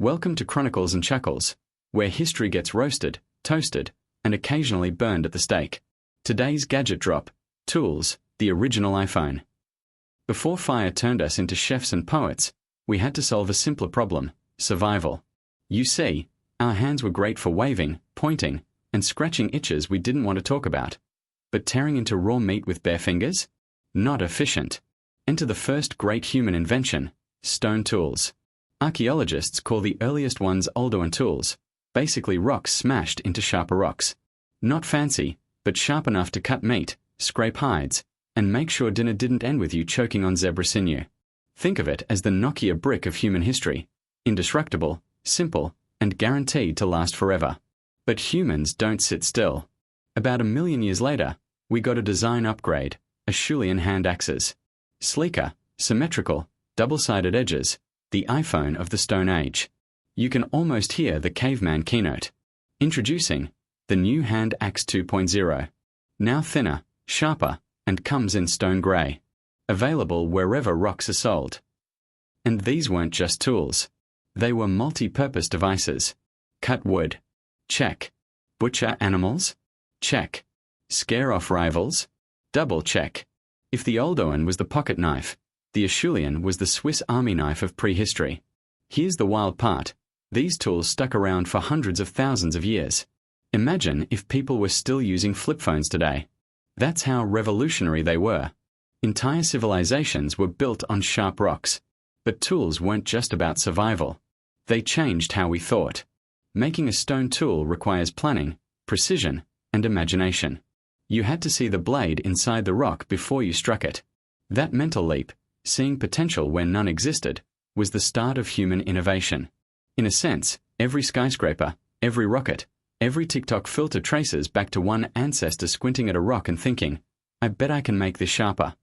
Welcome to Chronicles and Chuckles, where history gets roasted, toasted, and occasionally burned at the stake. Today's gadget drop: tools, the original iPhone. Before fire turned us into chefs and poets, we had to solve a simpler problem: survival. You see, our hands were great for waving, pointing, and scratching itches we didn't want to talk about. But tearing into raw meat with bare fingers? Not efficient. Enter the first great human invention: stone tools. Archaeologists call the earliest ones Oldowan tools, basically rocks smashed into sharper rocks. Not fancy, but sharp enough to cut meat, scrape hides, and make sure dinner didn't end with you choking on zebra sinew. Think of it as the Nokia brick of human history: indestructible, simple, and guaranteed to last forever. But humans don't sit still. About 1 million years later, we got a design upgrade: Acheulean hand axes. Sleeker, symmetrical, double-sided edges, the iPhone of the Stone Age. You can almost hear the caveman keynote. Introducing the new Hand Axe 2.0. Now thinner, sharper, and comes in stone grey. Available wherever rocks are sold. And these weren't just tools. They were multi-purpose devices. Cut wood? Check. Butcher animals? Check. Scare off rivals? Double check. If the Oldowan was the pocket knife, the Acheulean was the Swiss army knife of prehistory. Here's the wild part: these tools stuck around for hundreds of thousands of years. Imagine if people were still using flip phones today. That's how revolutionary they were. Entire civilizations were built on sharp rocks. But tools weren't just about survival. They changed how we thought. Making a stone tool requires planning, precision, and imagination. You had to see the blade inside the rock before you struck it. That mental leap, seeing potential where none existed, was the start of human innovation. In a sense, every skyscraper, every rocket, every TikTok filter traces back to one ancestor squinting at a rock and thinking, "I bet I can make this sharper."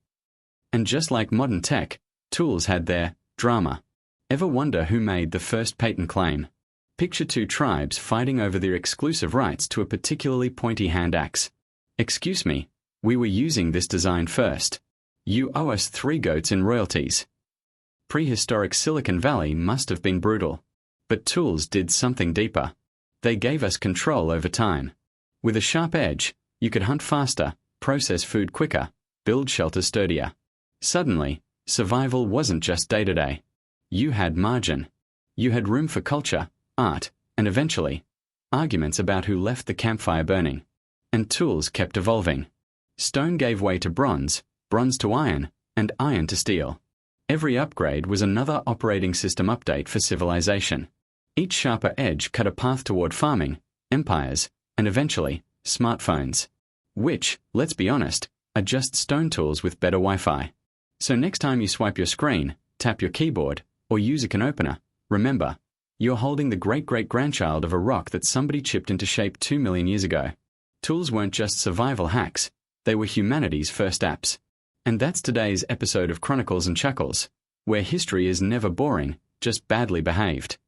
And just like modern tech, tools had their drama. Ever wonder who made the first patent claim? Picture two tribes fighting over their exclusive rights to a particularly pointy hand axe. "Excuse me, we were using this design first. You owe us 3 goats in royalties." Prehistoric Silicon Valley must have been brutal. But tools did something deeper. They gave us control over time. With a sharp edge, you could hunt faster, process food quicker, build shelter sturdier. Suddenly, survival wasn't just day-to-day. You had margin. You had room for culture, art, and eventually, arguments about who left the campfire burning. And tools kept evolving. Stone gave way to bronze, bronze to iron, and iron to steel. Every upgrade was another operating system update for civilization. Each sharper edge cut a path toward farming, empires, and eventually, smartphones. Which, let's be honest, are just stone tools with better Wi-Fi. So next time you swipe your screen, tap your keyboard, or use a can opener, remember, you're holding the great-great-grandchild of a rock that somebody chipped into shape 2 million years ago. Tools weren't just survival hacks, they were humanity's first apps. And that's today's episode of Chronicles and Chuckles, where history is never boring, just badly behaved.